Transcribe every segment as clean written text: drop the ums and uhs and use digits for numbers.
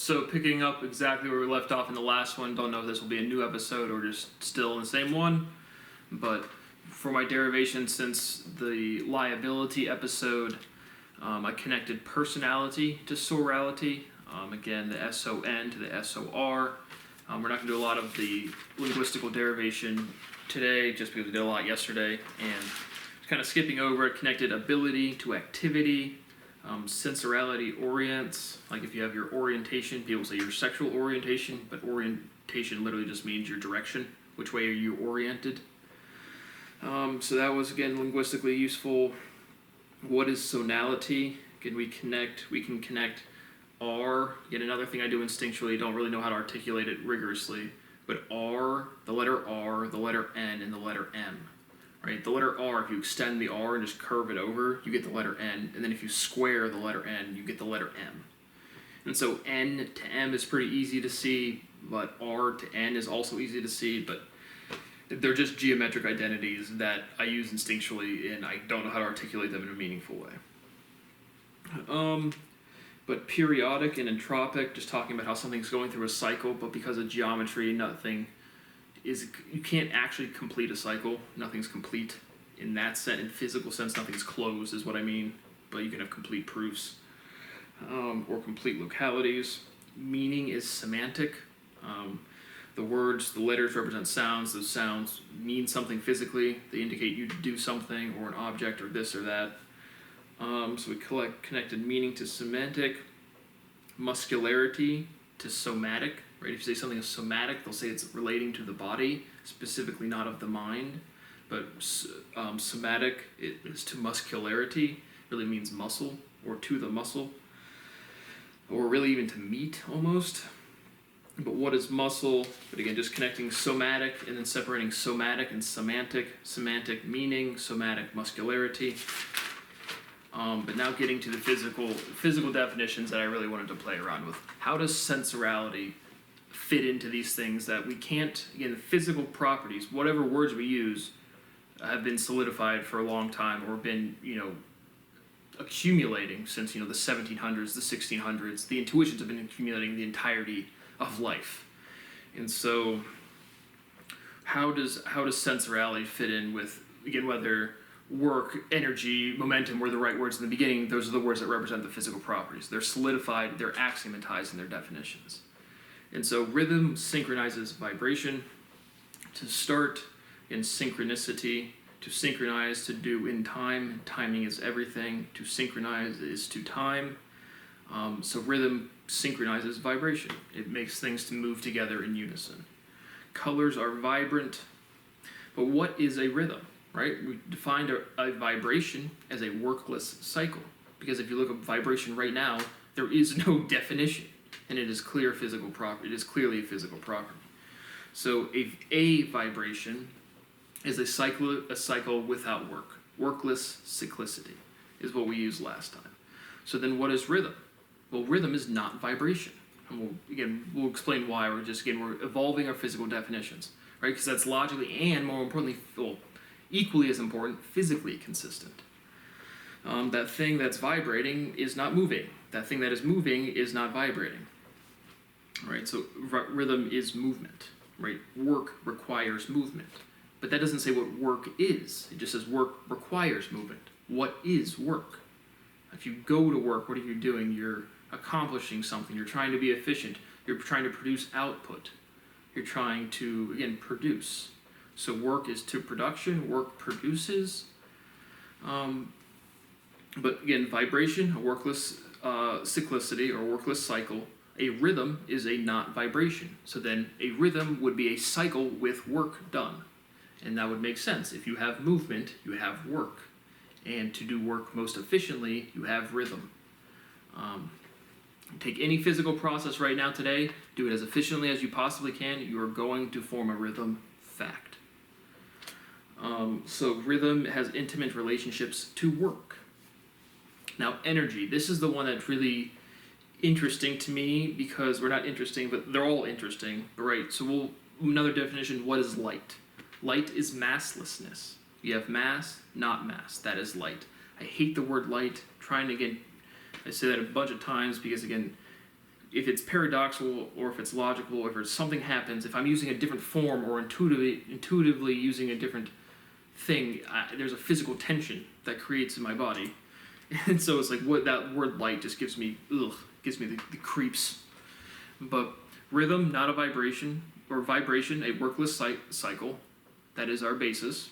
So picking up exactly where we left off in the last one, don't know if this will be a new episode or just still in the same one, but for my derivation since the liability episode, I connected personality to sorality. Again, the SON to the SOR. We're not going to do a lot of the linguistical derivation today, just because we did a lot yesterday, and kind of skipping over it, connected ability to activity. Sensorality orients, like if you have your orientation, people say your sexual orientation, but orientation literally just means your direction, which way are you oriented. So that was, again, linguistically useful. What is sonality? Again, we can connect R. Again, another thing I do instinctually, don't really know how to articulate it rigorously, but R, the letter N, and the letter M. Right, the letter R, if you extend the R and just curve it over, you get the letter N, and then if you square the letter N, you get the letter M. And so N to M is pretty easy to see, but R to N is also easy to see, but they're just geometric identities that I use instinctually, and I don't know how to articulate them in a meaningful way. But periodic and entropic, just talking about how something's going through a cycle, but because of geometry, you can't actually complete a cycle. Nothing's complete in that sense. In physical sense, nothing's closed is what I mean. But you can have complete proofs or complete localities. Meaning is semantic. The words, the letters represent sounds. Those sounds mean something physically. They indicate you to do something or an object or this or that. So we connected meaning to semantic. Muscularity to somatic. Right? If you say something is somatic, they'll say it's relating to the body, specifically not of the mind. But somatic is to muscularity, really means muscle, or to the muscle, or really even to meat almost. But what is muscle? But again, just connecting somatic and then separating somatic and semantic. Semantic meaning, somatic muscularity. But now getting to the physical definitions that I really wanted to play around with. How does sensorality fit into these things that we can't, again, the physical properties, whatever words we use, have been solidified for a long time or been, accumulating since, the 1700s, the 1600s. The intuitions have been accumulating the entirety of life. And so how does sensorality fit in with, again, whether work, energy, momentum were the right words in the beginning, those are the words that represent the physical properties. They're solidified, they're axiomatized in their definitions. And so rhythm synchronizes vibration. To start in synchronicity, to synchronize, to do in time. Timing is everything. To synchronize is to time. So rhythm synchronizes vibration. It makes things to move together in unison. Colors are vibrant. But what is a rhythm, right? We defined a vibration as a workless cycle. Because if you look at vibration right now, there is no definition. And it is clear physical property. It is clearly a physical property. So a vibration is a cycle without work. Workless cyclicity is what we used last time. So then what is rhythm? Well, rhythm is not vibration. And we'll explain why. We're evolving our physical definitions, right? Because that's logically and more importantly, equally as important, physically consistent. That thing that's vibrating is not moving. That thing that is moving is not vibrating. Right, so rhythm is movement, right? Work requires movement. But that doesn't say what work is. It just says work requires movement. What is work? If you go to work, what are you doing? You're accomplishing something. You're trying to be efficient. You're trying to produce output. You're trying to, again, produce. So work is to production. Work produces. But again, vibration, a workless cyclicity or workless cycle. A rhythm is a not vibration. So then a rhythm would be a cycle with work done. And that would make sense. If you have movement, you have work. And to do work most efficiently, you have rhythm. Take any physical process right now today, do it as efficiently as you possibly can, you are going to form a rhythm fact. So rhythm has intimate relationships to work. Now energy, this is the one that's really interesting to me because we're not interesting, but they're all interesting, right? So another definition, what is light? Light is masslessness. You have mass, not mass. That is light. I hate the word light. I say that a bunch of times because, again, if it's paradoxical or if it's logical, or if something happens, if I'm using a different form or intuitively using a different thing, there's a physical tension that creates in my body. And so it's like, what that word light just gives me the creeps. But rhythm, not a vibration, or vibration, a workless cycle. That is our basis.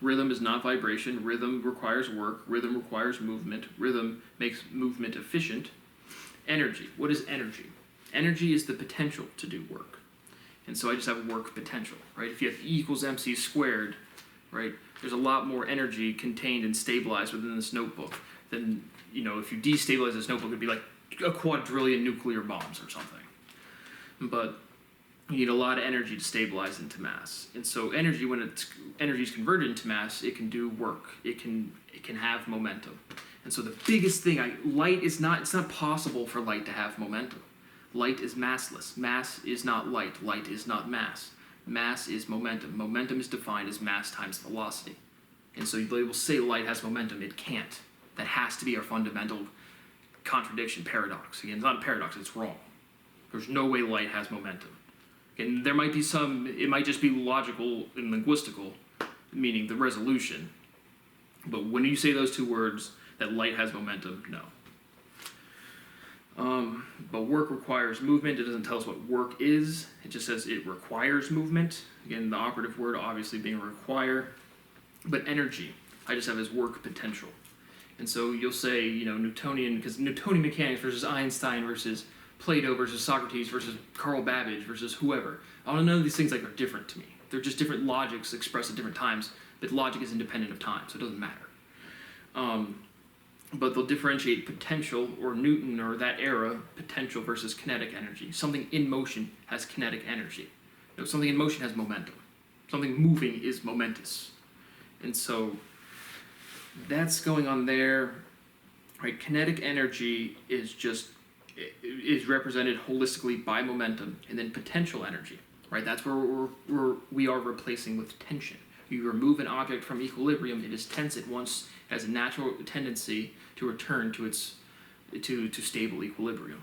Rhythm is not vibration. Rhythm requires work. Rhythm requires movement. Rhythm makes movement efficient. Energy. What is energy? Energy is the potential to do work. And so I just have work potential, right? If you have E equals MC squared, right, there's a lot more energy contained and stabilized within this notebook than, if you destabilize this notebook, it'd be like a quadrillion nuclear bombs or something. But you need a lot of energy to stabilize into mass. And so energy, when energy is converted into mass, it can do work. It can have momentum. And so the biggest thing, it's not possible for light to have momentum. Light is massless. Mass is not light. Light is not mass. Mass is momentum. Momentum is defined as mass times velocity. And so they will say light has momentum. It can't. That has to be our fundamental contradiction, paradox. Again, it's not a paradox, it's wrong. There's no way light has momentum. And there might be it might just be logical and linguistical, meaning the resolution. But when you say those two words, that light has momentum, no. But work requires movement. It doesn't tell us what work is. It just says it requires movement. Again, the operative word obviously being require. But energy, I just have as work potential. And so you'll say, Newtonian, because Newtonian mechanics versus Einstein versus Plato versus Socrates versus Carl Babbage versus whoever. None of these things are different to me. They're just different logics expressed at different times, but logic is independent of time, so it doesn't matter. But they'll differentiate potential, or Newton, or that era, potential versus kinetic energy. Something in motion has kinetic energy. Something in motion has momentum. Something moving is momentous. And so that's going on there. Right? Kinetic energy is represented holistically by momentum, and then potential energy. Right? That's where we are replacing with tension. You remove an object from equilibrium, it is tense at once, has a natural tendency to return to its stable equilibrium.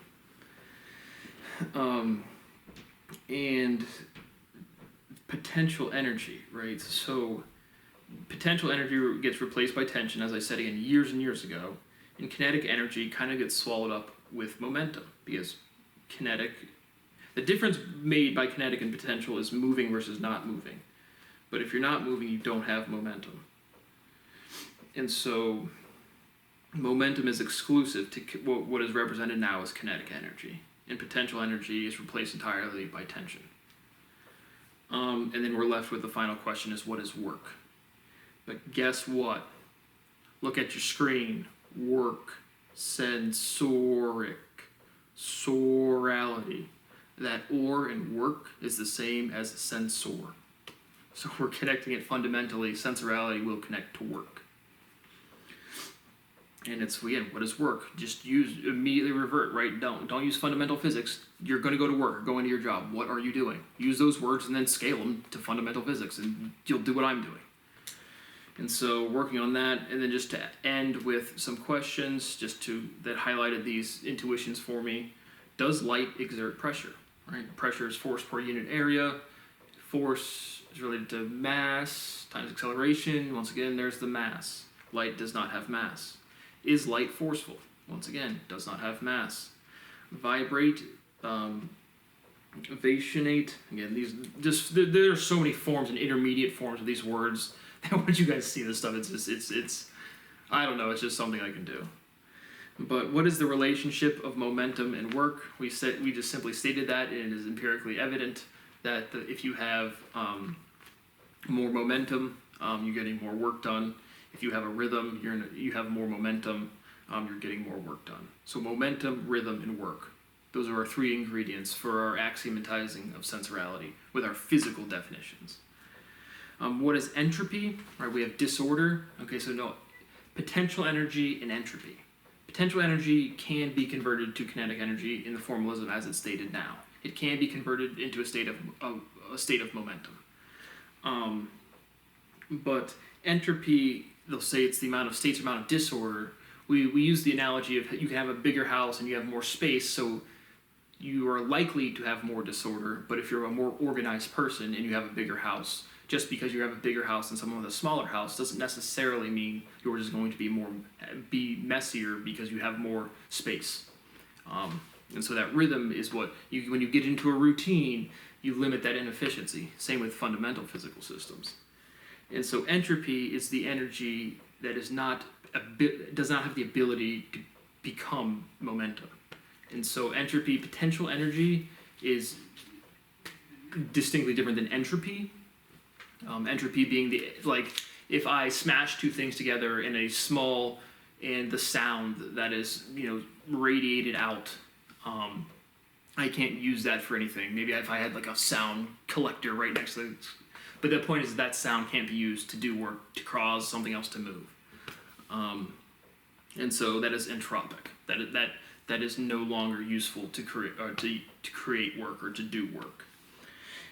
And potential energy, right? So potential energy gets replaced by tension, as I said again years and years ago, and kinetic energy kind of gets swallowed up with momentum, because the difference made by kinetic and potential is moving versus not moving. But if you're not moving, you don't have momentum. And so momentum is exclusive to what is represented now as kinetic energy. And potential energy is replaced entirely by tension. And then we're left with the final question is, what is work? But guess what? Look at your screen. Work. Sensoric. Sorality. That or in work is the same as sensor. So we're connecting it fundamentally. Sensorality will connect to work. And it's, again, what is work? Just immediately revert, right? Don't use fundamental physics. You're going to go to work or go into your job. What are you doing? Use those words and then scale them to fundamental physics, and you'll do what I'm doing. And so working on that, and then just to end with some questions that highlighted these intuitions for me. Does light exert pressure? Right? Pressure is force per unit area. Force is related to mass times acceleration. Once again, there's the mass. Light does not have mass. Is light forceful? Once again, does not have mass. Vibrate, vationate. Again, there are so many forms and intermediate forms of these words that once you guys see this stuff, it's I don't know. It's just something I can do. But what is the relationship of momentum and work? We just simply stated that, and it is empirically evident that if you have more momentum, you're getting more work done. If you have a rhythm, you have more momentum, you're getting more work done. So momentum, rhythm, and work. Those are our three ingredients for our axiomatizing of sensorality with our physical definitions. What is entropy? Right, we have disorder. Okay, so no, potential energy and entropy. Potential energy can be converted to kinetic energy in the formalism as it's stated now. It can be converted into a state of momentum. But entropy, they'll say it's the amount of states, amount of disorder, we use the analogy of you can have a bigger house and you have more space, so you are likely to have more disorder. But if you're a more organized person and you have a bigger house, just because you have a bigger house than someone with a smaller house doesn't necessarily mean yours is going to be messier because you have more space. And so that rhythm is what when you get into a routine, you limit that inefficiency. Same with fundamental physical systems. And so entropy is the energy that does not have the ability to become momentum. And so entropy, potential energy, is distinctly different than entropy. Entropy being if I smash two things together in a small, and the sound that is radiated out, I can't use that for anything. Maybe if I had like a sound collector right next to it, but the point is that sound can't be used to do work to cause something else to move. And so that is entropic. That is no longer useful to create work or to do work.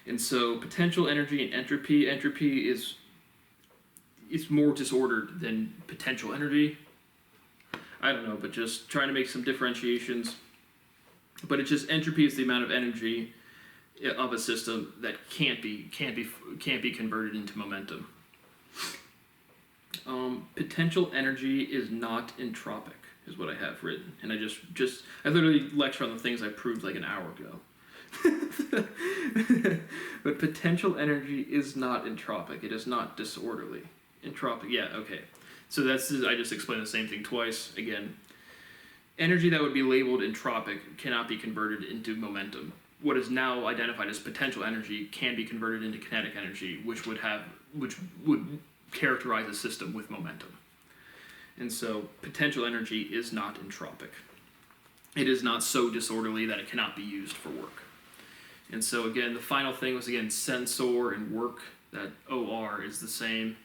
And so potential energy and entropy is more disordered than potential energy. I don't know, but just trying to make some differentiations. But it's just entropy is the amount of energy of a system that can't be converted into momentum. Potential energy is not entropic, is what I have written, and I literally lecture on the things I proved like an hour ago. But potential energy is not entropic. It is not disorderly. Entropic, yeah, okay. So I just explained the same thing twice. Again, energy that would be labeled entropic cannot be converted into momentum. What is now identified as potential energy can be converted into kinetic energy, which would characterize a system with momentum. And so potential energy is not entropic. It is not so disorderly that it cannot be used for work. And so again, the final thing was sensor and work. That OR is the same.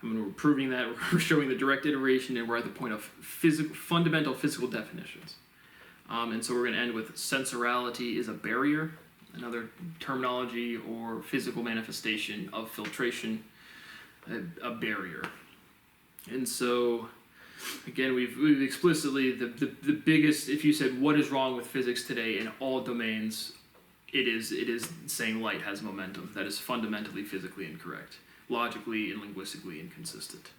We're proving that, we're showing the direct iteration, and we're at the point of fundamental physical definitions. And so we're going to end with sensorality is a barrier, another terminology or physical manifestation of filtration, a barrier. And so, again, we've explicitly, the biggest, if you said what is wrong with physics today in all domains, it is saying light has momentum. That is fundamentally physically incorrect. Logically and linguistically inconsistent.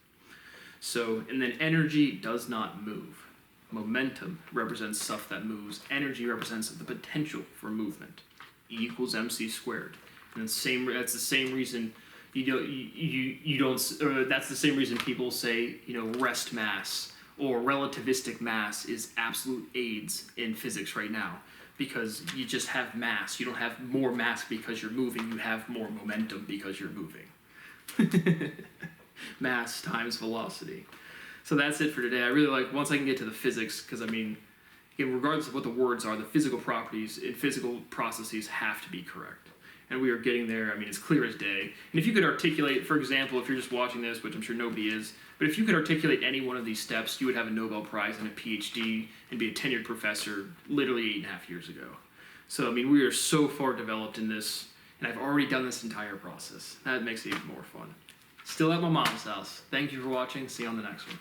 So, and then energy does not move. Momentum represents stuff that moves. Energy represents the potential for movement. E equals mc squared. And that's the same reason that's the same reason people say, rest mass or relativistic mass is absolute AIDS in physics right now. Because you just have mass. You don't have more mass because you're moving. You have more momentum because you're moving. Mass times velocity. So that's it for today. I really like, once I can get to the physics, because again, regardless of what the words are, the physical properties in physical processes have to be correct. And we are getting there. It's clear as day. And if you could articulate, for example, if you're just watching this, which I'm sure nobody is, but if you could articulate any one of these steps, you would have a Nobel Prize and a PhD and be a tenured professor literally 8.5 years ago. So, we are so far developed in this, and I've already done this entire process. That makes it even more fun. Still at my mom's house. Thank you for watching. See you on the next one.